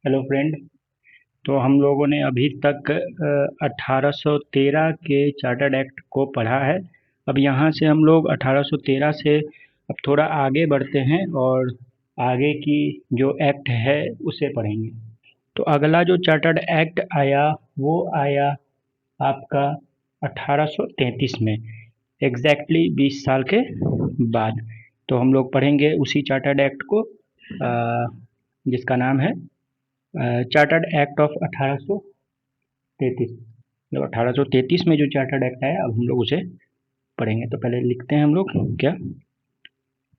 Hello friend. तो हम लोगों ने अभी तक 1813 के चार्टर्ड एक्ट को पढ़ा है। अब यहाँ से हम लोग 1813 से अब थोड़ा आगे बढ़ते हैं और आगे की जो एक्ट है उसे पढ़ेंगे। तो अगला जो चार्टर्ड एक्ट आया वो आया आपका 1833 में, एग्जैक्टली 20 साल के बाद। तो हम लोग पढ़ेंगे उसी चार्टर्ड एक्ट को, जिसका नाम है चार्टर्ड एक्ट ऑफ 1833। मतलब 1833 में जो चार्टर्ड एक्ट आया, अब हम लोग उसे पढ़ेंगे। तो पहले लिखते हैं हम लोग क्या,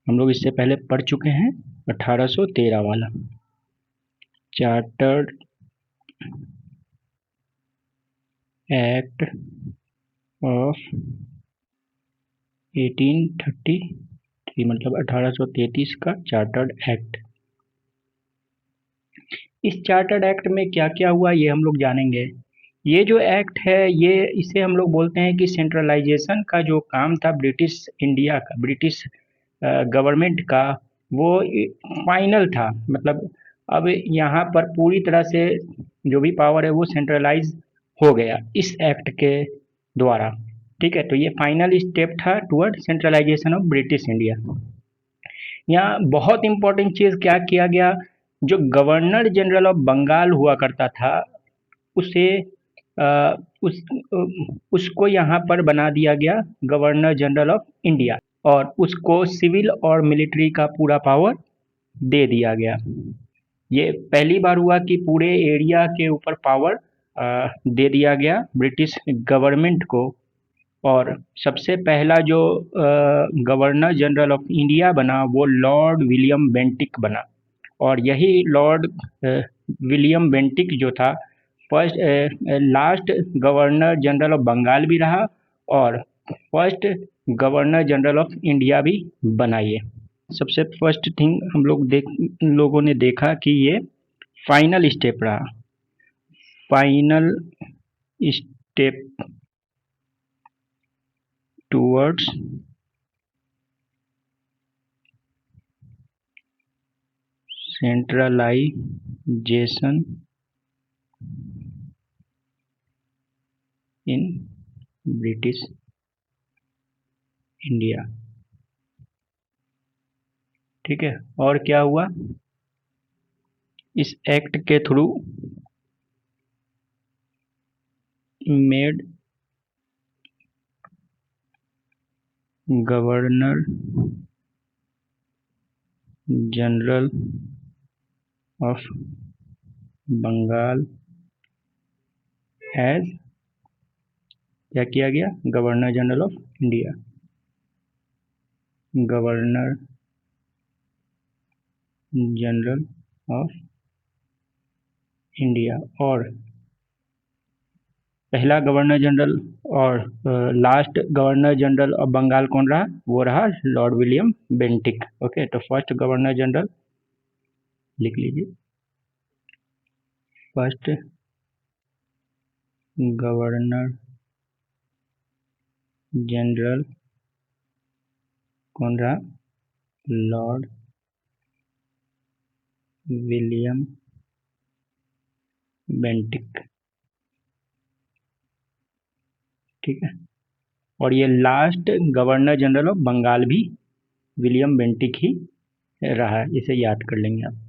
हम लोग इससे पहले पढ़ चुके हैं 1813 वाला चार्टर्ड एक्ट ऑफ 1833, मतलब 1833 का चार्टर्ड एक्ट। इस चार्टर्ड एक्ट में क्या क्या हुआ ये हम लोग जानेंगे। ये जो एक्ट है ये इसे हम लोग बोलते हैं कि सेंट्रलाइजेशन का जो काम था ब्रिटिश इंडिया का, ब्रिटिश गवर्नमेंट का, वो फाइनल था। मतलब अब यहाँ पर पूरी तरह से जो भी पावर है वो सेंट्रलाइज हो गया इस एक्ट के द्वारा। ठीक है, तो ये फाइनल स्टेप था toward centralisation of British India. यहाँ बहुत इंपॉर्टेंट चीज़ क्या किया गया, जो गवर्नर जनरल ऑफ बंगाल हुआ करता था उसे अ, उस उसको यहाँ पर बना दिया गया गवर्नर जनरल ऑफ इंडिया, और उसको सिविल और मिलिट्री का पूरा पावर दे दिया गया। ये पहली बार हुआ कि पूरे एरिया के ऊपर पावर दे दिया गया ब्रिटिश गवर्नमेंट को। और सबसे पहला जो गवर्नर जनरल ऑफ इंडिया बना वो लॉर्ड विलियम बेंटिक बना। और यही लॉर्ड विलियम बेंटिक जो था first last governor general of Bengal भी रहा, और first governor general of India भी बना ये। सबसे फर्स्ट थिंग हम लोगों ने देखा कि ये फाइनल स्टेप रहा। Final step towards centralisation in British India. ठीक है, और क्या हुआ इस एक्ट के through, made governor general of Bengal as, क्या किया गया, governor general of India, governor general of India. और पहला गवर्नर जनरल और last governor general of Bengal कौन रहा, वो रहा लॉर्ड विलियम बेंटिक। ओके, तो फर्स्ट गवर्नर जनरल लिख लीजिए, फर्स्ट गवर्नर जनरल कौन रहा, लॉर्ड विलियम बेंटिक। ठीक है, और ये last governor general of Bengal भी विलियम बेंटिक ही रहा है, इसे याद कर लेंगे आप।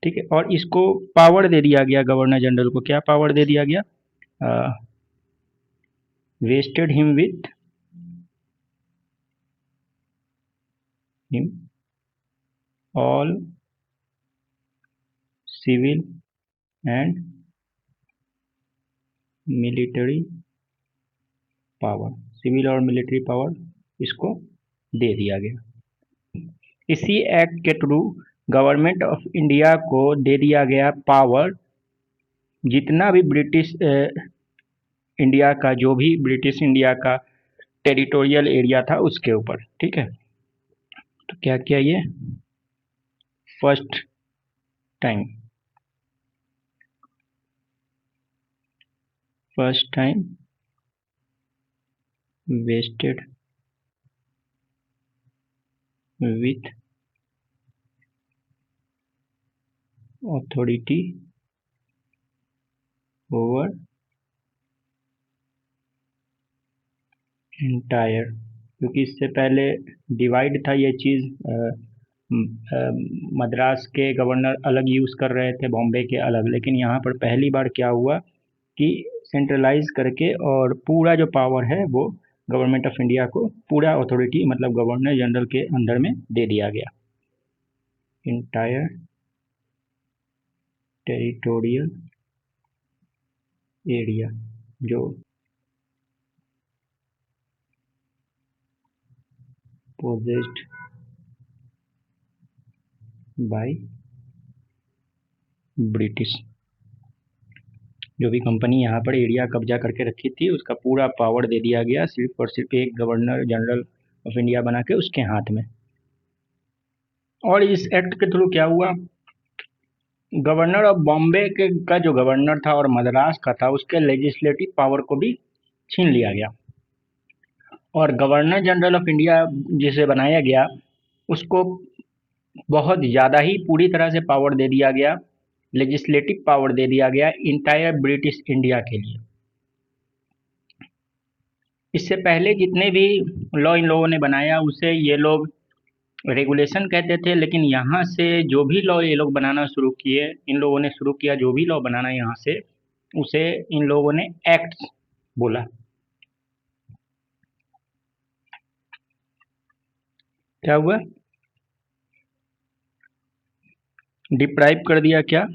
ठीक है, और इसको पावर दे दिया गया, गवर्नर जनरल को क्या पावर दे दिया गया, vested him all civil and military power, civil और मिलिट्री पावर इसको दे दिया गया। इसी एक्ट के थ्रू गवर्नमेंट ऑफ इंडिया को दे दिया गया पावर, जितना भी ब्रिटिश इंडिया का, जो भी ब्रिटिश इंडिया का टेरिटोरियल एरिया था उसके ऊपर। ठीक है, तो क्या किया ये, first time vested with authority over entire, क्योंकि इससे पहले डिवाइड था ये चीज़। मद्रास के गवर्नर अलग यूज़ कर रहे थे, बॉम्बे के अलग, लेकिन यहाँ पर पहली बार क्या हुआ कि सेंट्रलाइज करके और पूरा जो पावर है वो गवर्नमेंट ऑफ इंडिया को, पूरा अथॉरिटी मतलब गवर्नर जनरल के अंडर में दे दिया गया। इंटायर टेरिटोरियल एरिया जो पोजेस्ड बाय ब्रिटिश, जो भी कंपनी यहाँ पर एरिया कब्जा करके रखी थी उसका पूरा पावर दे दिया गया सिर्फ और सिर्फ एक गवर्नर जनरल ऑफ इंडिया बना के उसके हाथ में। और इस एक्ट के थ्रू क्या हुआ, गवर्नर ऑफ बॉम्बे के का जो गवर्नर था और मद्रास का था उसके लेजिस्लेटिव पावर को भी छीन लिया गया, और गवर्नर जनरल ऑफ इंडिया जिसे बनाया गया उसको बहुत ज़्यादा ही पूरी तरह से पावर दे दिया गया, लेजिस्लेटिव पावर दे दिया गया इंटायर ब्रिटिश इंडिया के लिए। इससे पहले जितने भी लॉ इन लोगों ने बनाया उसे ये लोग रेगुलेशन कहते थे, लेकिन यहाँ से जो भी लॉ ये लोग बनाना शुरू किए, इन लोगों ने शुरू किया जो भी लॉ बनाना यहाँ से, उसे इन लोगों ने एक्ट बोला। क्या हुआ, डिप्राइव कर दिया, क्या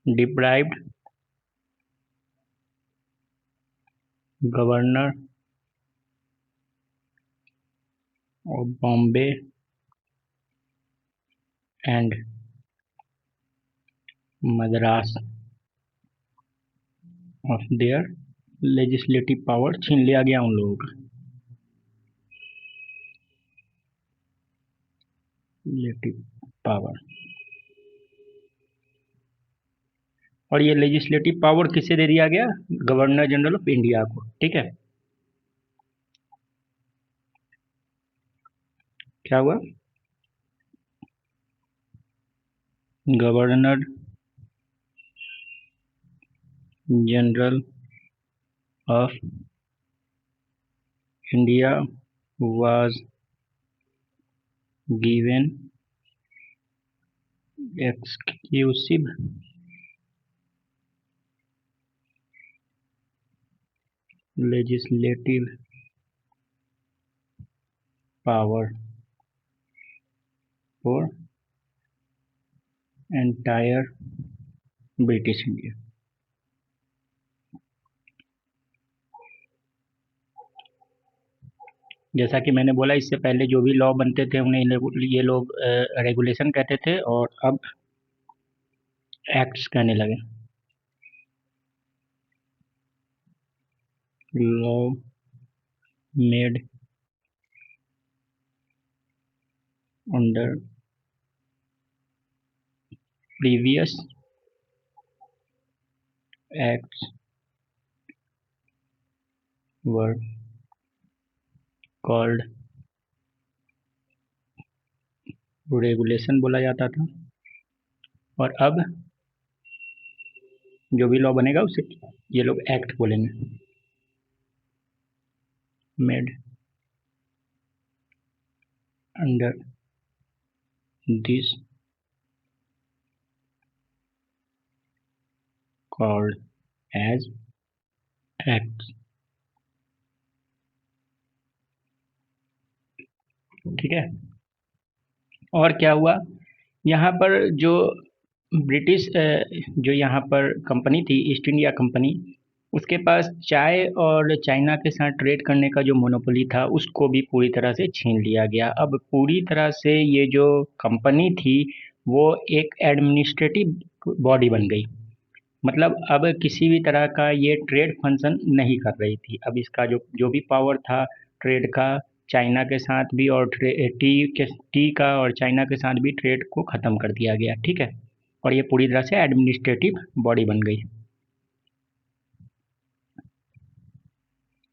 deprived governor of Bombay and Madras of their legislative power, छीन लिया गया उन लोगों का लेजिस्लेटिव पावर। और ये लेजिस्लेटिव पावर किसे दे दिया गया, गवर्नर जनरल ऑफ इंडिया को, ठीक है। क्या हुआ, governor general of India was given exclusive legislative power for entire British India। जैसा कि मैंने बोला, इससे पहले जो भी लॉ बनते थे उन्हें ये लोग रेगुलेशन कहते थे और अब एक्ट्स कहने लगे। Law made under previous acts were called regulation बोला जाता था, और अब जो भी लॉ बनेगा उसे ये लोग एक्ट बोलेंगे। Made under this called as act, ठीक है। और क्या हुआ, यहाँ पर जो ब्रिटिश जो यहाँ पर कंपनी थी ईस्ट इंडिया कंपनी, उसके पास चाय और चाइना के साथ ट्रेड करने का जो मोनोपोली था उसको भी पूरी तरह से छीन लिया गया। अब पूरी तरह से ये जो कंपनी थी वो एक एडमिनिस्ट्रेटिव बॉडी बन गई, मतलब अब किसी भी तरह का ये ट्रेड फंक्शन नहीं कर रही थी। अब इसका जो जो भी पावर था ट्रेड का, चाइना के साथ भी और टी का और चाइना के साथ भी ट्रेड को ख़त्म कर दिया गया, ठीक है। और ये पूरी तरह से एडमिनिस्ट्रेटिव बॉडी बन गई।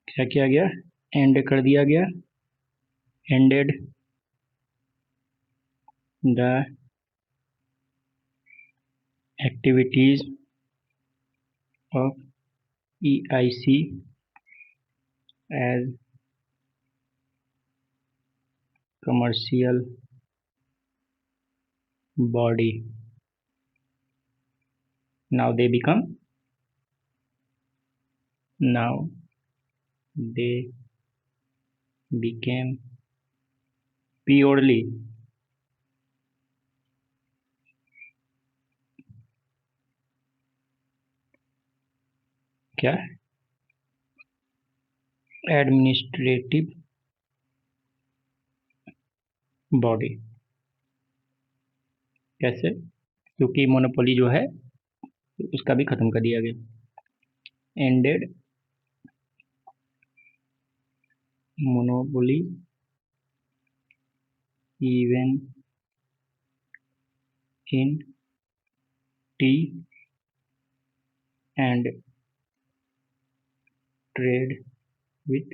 क्या किया गया, एंड कर दिया गया, ended the activities of EIC as commercial body. Now they became purely क्या एडमिनिस्ट्रेटिव बॉडी। कैसे? क्योंकि मोनोपोली जो है उसका भी खत्म कर दिया गया। Ended monopoly even in T and trade with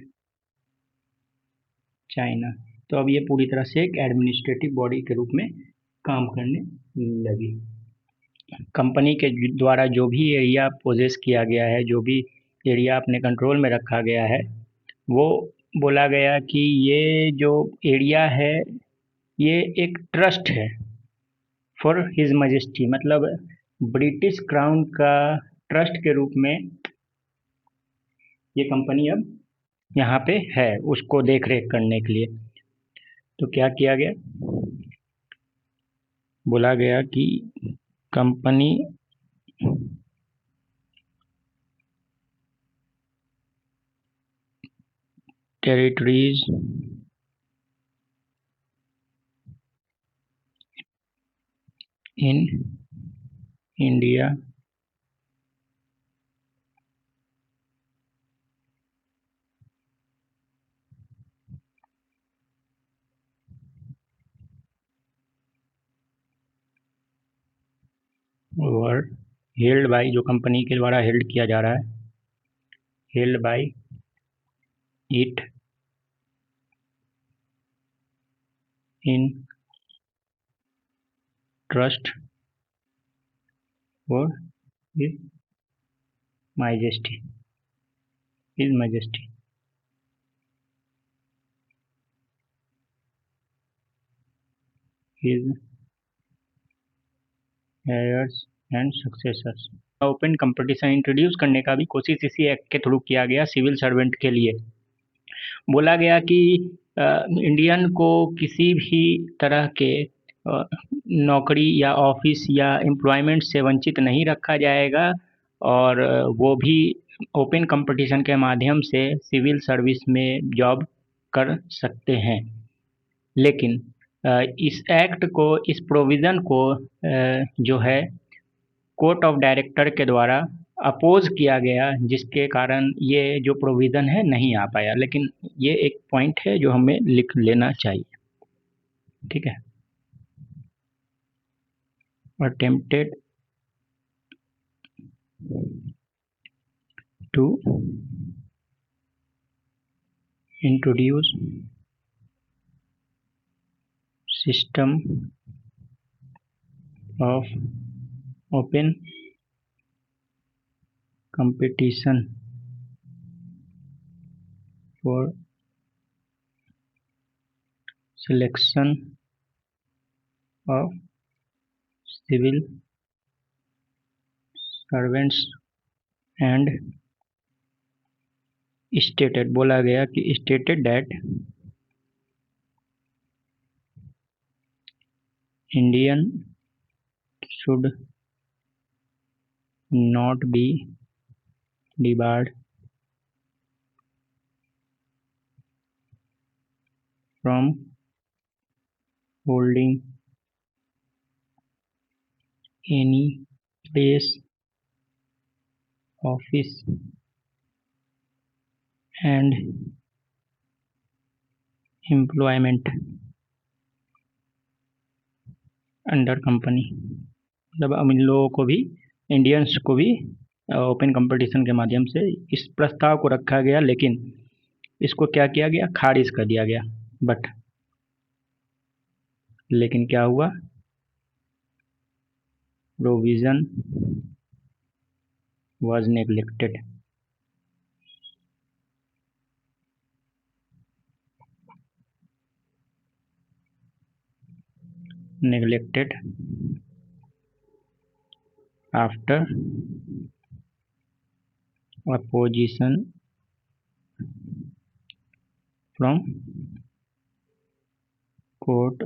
China. तो अब ये पूरी तरह से एक एडमिनिस्ट्रेटिव बॉडी के रूप में काम करने लगी। कंपनी के द्वारा जो भी एरिया पोजेस किया गया है, जो भी एरिया अपने कंट्रोल में रखा गया है, वो बोला गया कि ये जो एरिया है ये एक ट्रस्ट है फॉर हिज मैजेस्टी, मतलब ब्रिटिश क्राउन का ट्रस्ट के रूप में ये कंपनी अब यहाँ पे है, उसको देख रेख करने के लिए। तो क्या किया गया? बोला गया कि company territories in India were held by, जो कंपनी के द्वारा हेल्ड किया जा रहा है, held by it in trust for his majesty, his majesty. His hairs and successors. Open competition introduce करने का भी कोशिश इसी एक्ट के थ्रू किया गया सिविल सर्वेंट के लिए। बोला गया कि इंडियन को किसी भी तरह के नौकरी या ऑफिस या एम्प्लॉयमेंट से वंचित नहीं रखा जाएगा, और वो भी ओपन कंपटीशन के माध्यम से सिविल सर्विस में जॉब कर सकते हैं। लेकिन इस एक्ट को, इस प्रोविज़न को जो है कोर्ट ऑफ डायरेक्टर के द्वारा अपोज किया गया, जिसके कारण ये जो प्रोविज़न है नहीं आ पाया। लेकिन ये एक पॉइंट है जो हमें लिख लेना चाहिए, ठीक है। Attempted to introduce system of open competition for selection of civil servants and stated, बोला गया कि stated that Indian should not be debarred from holding any place, office and employment under company. मतलब अब इन लोगों को भी, इंडियंस को भी ओपन कंपटीशन के माध्यम से इस प्रस्ताव को रखा गया, लेकिन इसको क्या किया गया? खारिज कर दिया गया। बट लेकिन क्या हुआ? provision was neglected. Neglected after opposition from court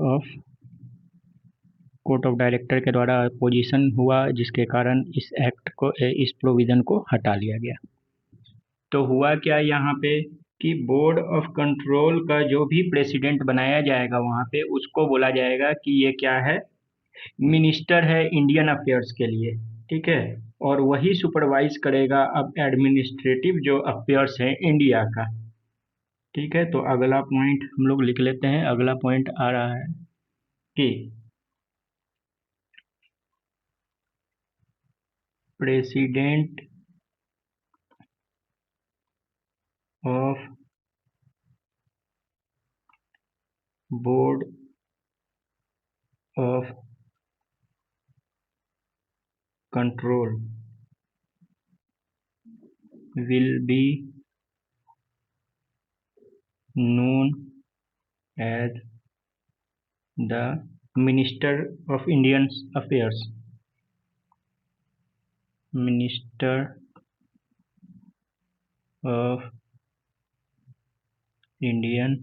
of director के द्वारा अपोजिशन हुआ, जिसके कारण इस प्रोविज़न को हटा लिया गया। तो हुआ क्या यहाँ पे कि बोर्ड ऑफ कंट्रोल का जो भी प्रेसिडेंट बनाया जाएगा वहाँ पे, उसको बोला जाएगा कि ये क्या है, मिनिस्टर है इंडियन अफेयर्स के लिए, ठीक है। और वही सुपरवाइज करेगा अब एडमिनिस्ट्रेटिव जो अफेयर्स है इंडिया का, ठीक है। तो अगला पॉइंट हम लोग लिख लेते हैं। अगला पॉइंट आ रहा है कि president of board of control will be known as the Minister of Indian Affairs. Minister of Indian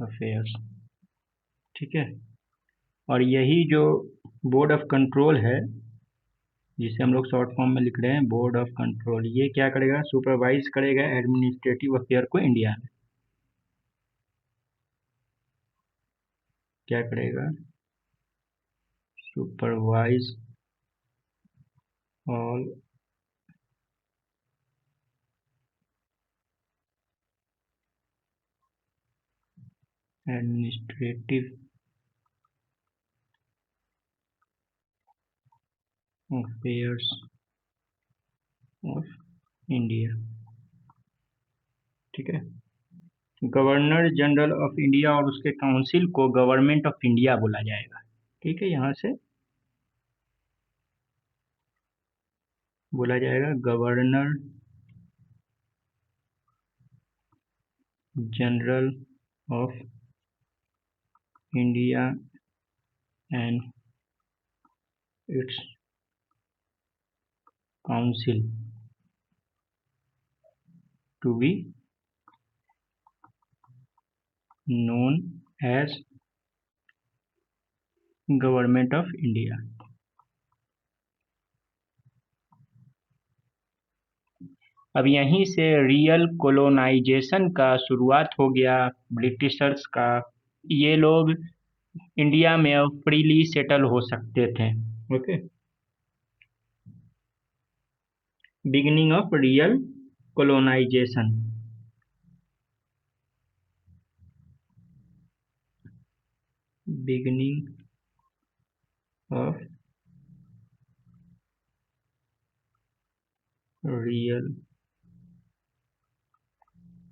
Affairs, ठीक है। और यही जो बोर्ड ऑफ कंट्रोल है, जिसे हम लोग शॉर्ट फॉर्म में लिख रहे हैं बोर्ड ऑफ कंट्रोल, ये क्या करेगा, सुपरवाइज करेगा एडमिनिस्ट्रेटिव अफेयर को इंडिया में। क्या करेगा, supervise all administrative affairs of India, ठीक है। गवर्नर जनरल ऑफ इंडिया और उसके काउंसिल को गवर्नमेंट ऑफ इंडिया बोला जाएगा, ठीक है। यहाँ से बोला जाएगा governor general of India and its council to be known as government of India. अब यहीं से रियल कोलोनाइजेशन का शुरुआत हो गया ब्रिटिशर्स का। ये लोग इंडिया में अब फ्रीली सेटल हो सकते थे, okay. Beginning of real colonisation, beginning of real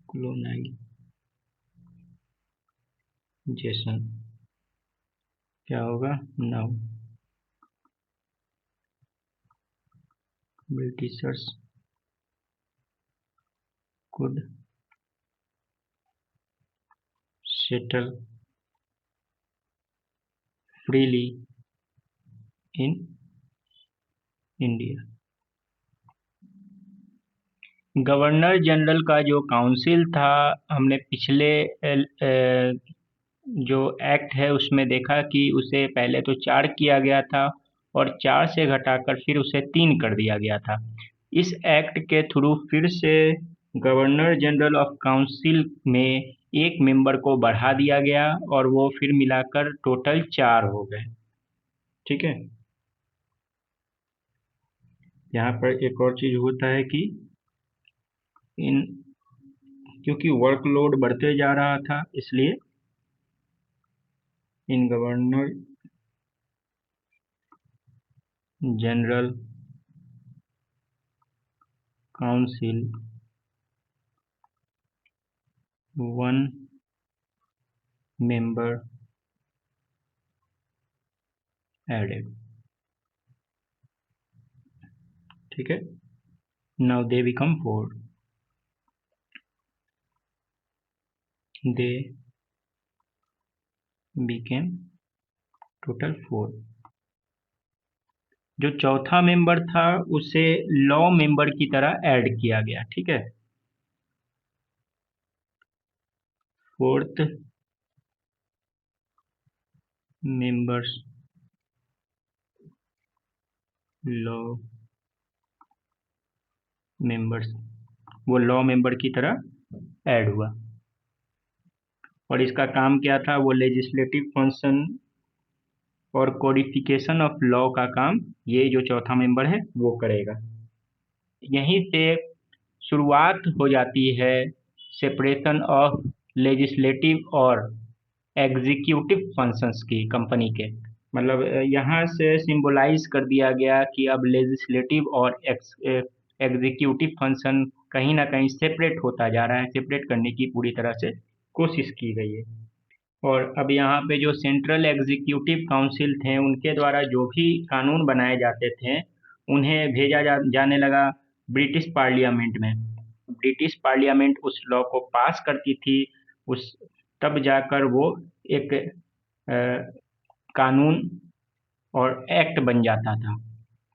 colonisation क्या होगा, now Britishers could settle freely in India. Governor general का जो काउंसिल था, हमने पिछले जो एक्ट है उसमें देखा कि उसे पहले तो 4 किया गया था और 4 से घटाकर फिर उसे 3 कर दिया गया था। इस एक्ट के थ्रू फिर से गवर्नर जनरल ऑफ काउंसिल में एक मेंबर को बढ़ा दिया गया और वो फिर मिलाकर टोटल 4 हो गए, ठीक है। यहाँ पर एक और चीज होता है कि इन क्योंकि वर्कलोड बढ़ते जा रहा था, इसलिए in governor general council 1 member added. ठीक है, now they become 4. They became total 4. जो चौथा मेंबर था उसे लॉ मेंबर की तरह ऐड किया गया। ठीक है, फोर्थ मेंबर्स लॉ मेंबर्स, वो लॉ मेंबर की तरह ऐड हुआ। और इसका काम क्या था, वो लेजिस्लेटिव फंक्शन और कोडिफिकेशन ऑफ लॉ का काम ये जो चौथा मेंबर है वो करेगा। यहीं से शुरुआत हो जाती है सेपरेशन ऑफ लेजिस्लेटिव और एग्जीक्यूटिव फंक्शंस की कंपनी के। मतलब यहाँ से सिंबलाइज कर दिया गया कि अब लेजिस्लेटिव और एग्जीक्यूटिव फंक्शन कहीं ना कहीं सेपरेट होता जा रहा है, सेपरेट करने की पूरी तरह से कोशिश की गई है। और अब यहाँ पे जो सेंट्रल एग्जीक्यूटिव काउंसिल थे उनके द्वारा जो भी कानून बनाए जाते थे उन्हें भेजा जाने लगा ब्रिटिश पार्लियामेंट में। ब्रिटिश पार्लियामेंट उस लॉ को पास करती थी, उस तब जाकर वो एक कानून और एक्ट बन जाता था।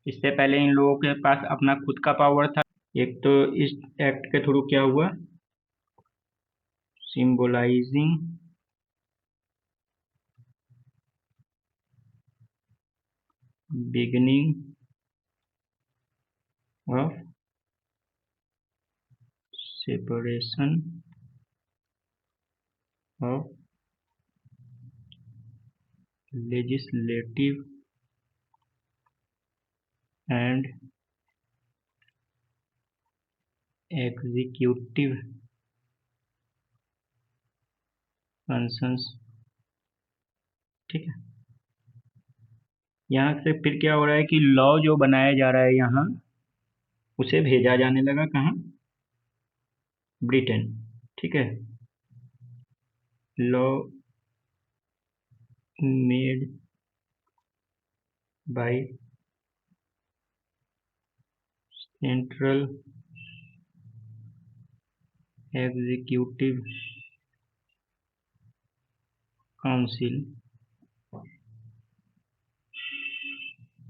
इससे पहले इन लोगों के पास अपना खुद का पावर था। एक तो इस एक्ट के थ्रू क्या हुआ, symbolising beginning of separation of legislative and executive functions. ठीक है, यहाँ से फिर क्या हो रहा है कि लॉ जो बनाया जा रहा है यहाँ उसे भेजा जाने लगा कहाँ, ब्रिटेन। ठीक है, law made by central executive council.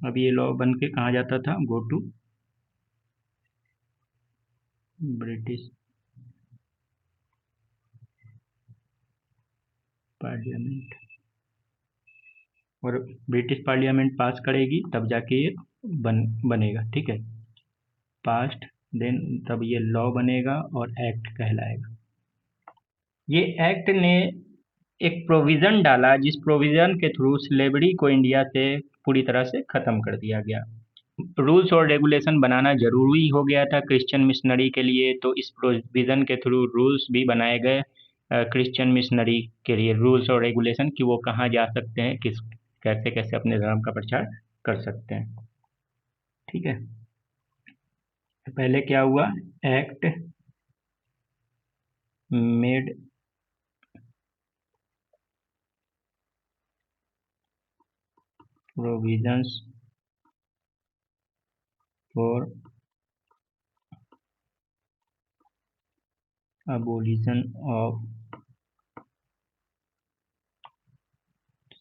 अब ये लॉ बन के कहाँ जाता था, गो टू ब्रिटिश पार्लियामेंट, और ब्रिटिश पार्लियामेंट पास करेगी तब जाके ये बनेगा। ठीक है, पास्ट देन तब ये लॉ बनेगा और एक्ट कहलाएगा। ये एक्ट ने एक प्रोविज़न डाला जिस प्रोविज़न के थ्रू स्लेवरी को इंडिया से पूरी तरह से ख़त्म कर दिया गया। रूल्स और रेगुलेशन बनाना ज़रूरी हो गया था क्रिश्चियन मिशनरी के लिए, तो इस प्रोविज़न के थ्रू रूल्स भी बनाए गए क्रिश्चियन मिशनरी के लिए, रूल्स और रेगुलेशन कि वो कहाँ जा सकते हैं, किस कैसे कैसे अपने धर्म का प्रचार कर सकते हैं। ठीक है, पहले क्या हुआ, act made provisions for abolition of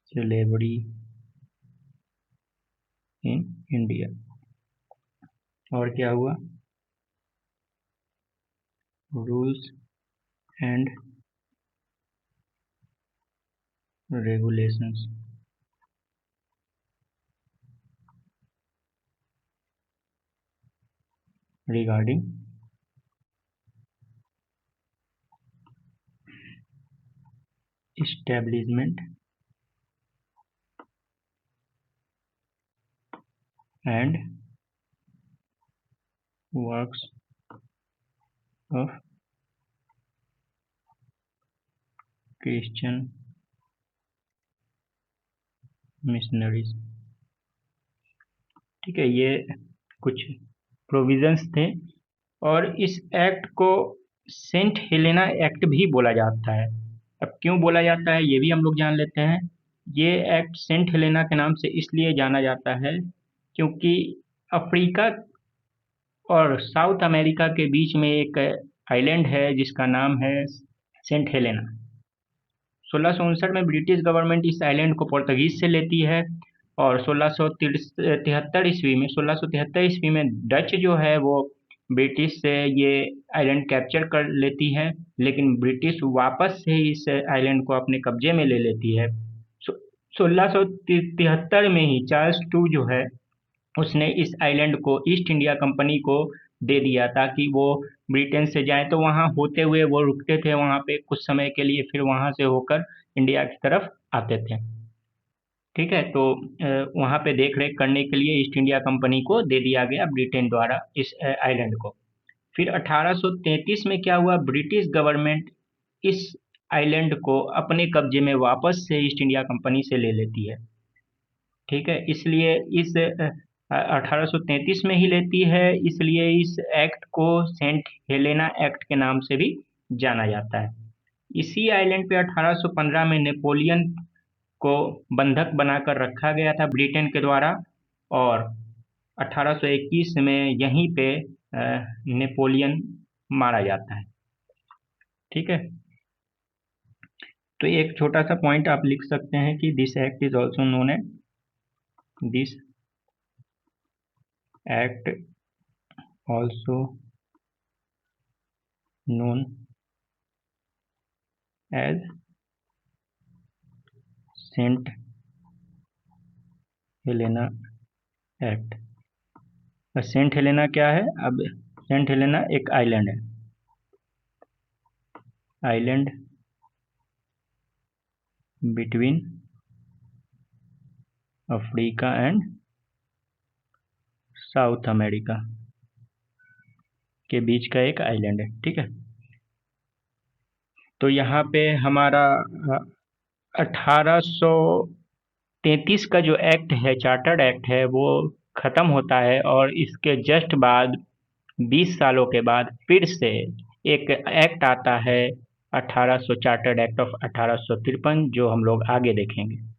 slavery in India। और क्या हुआ, rules and regulations regarding establishment and works of Christian missionaries। ठीक है, ये कुछ प्रोविजंस थे। और इस एक्ट को सेंट हेलेना एक्ट भी बोला जाता है। अब क्यों बोला जाता है ये भी हम लोग जान लेते हैं। ये एक्ट सेंट हेलेना के नाम से इसलिए जाना जाता है क्योंकि अफ्रीका और साउथ अमेरिका के बीच में एक आइलैंड है जिसका नाम है सेंट हेलेना। 1659 में ब्रिटिश गवर्नमेंट इस आइलैंड को पोर्तुगीज से लेती है और 1673 ईस्वी में डच जो है वो ब्रिटिश से ये आइलैंड कैप्चर कर लेती है, लेकिन ब्रिटिश वापस से इस आइलैंड को अपने कब्जे में ले लेती है। 1673 में ही चार्ल्स टू जो है उसने इस आइलैंड को ईस्ट इंडिया कंपनी को दे दिया ताकि वो ब्रिटेन से जाएं, तो वहाँ होते हुए वो रुकते थे वहाँ पे कुछ समय के लिए, फिर वहाँ से होकर इंडिया की तरफ आते थे। ठीक है, तो वहाँ पे देख रेख करने के लिए ईस्ट इंडिया कंपनी को दे दिया गया ब्रिटेन द्वारा इस आइलैंड को। फिर 1833 में क्या हुआ, ब्रिटिश गवर्नमेंट इस आइलैंड को अपने कब्जे में वापस से ईस्ट इंडिया कंपनी से ले लेती है। ठीक है, इसलिए इस 1833 में ही लेती है, इसलिए इस एक्ट को सेंट हेलेना एक्ट के नाम से भी जाना जाता है। इसी आइलैंड पे 1815 में नेपोलियन को बंधक बनाकर रखा गया था ब्रिटेन के द्वारा, और 1821 में यहीं पे नेपोलियन मारा जाता है। ठीक है, तो एक छोटा सा पॉइंट आप लिख सकते हैं कि this act is also known as this act also known as Saint Helena act. Saint Helena क्या है, अब सेंट हेलेना एक आइलैंड है, island between Africa and South America के बीच का एक आइलैंड है। ठीक है, तो यहाँ पे हमारा 1833 का जो एक्ट है, चार्टर्ड एक्ट है, वो खत्म होता है और इसके जस्ट बाद 20 सालों के बाद फिर से एक एक्ट आता है 1800 चार्टर्ड एक्ट ऑफ 1853, जो हम लोग आगे देखेंगे।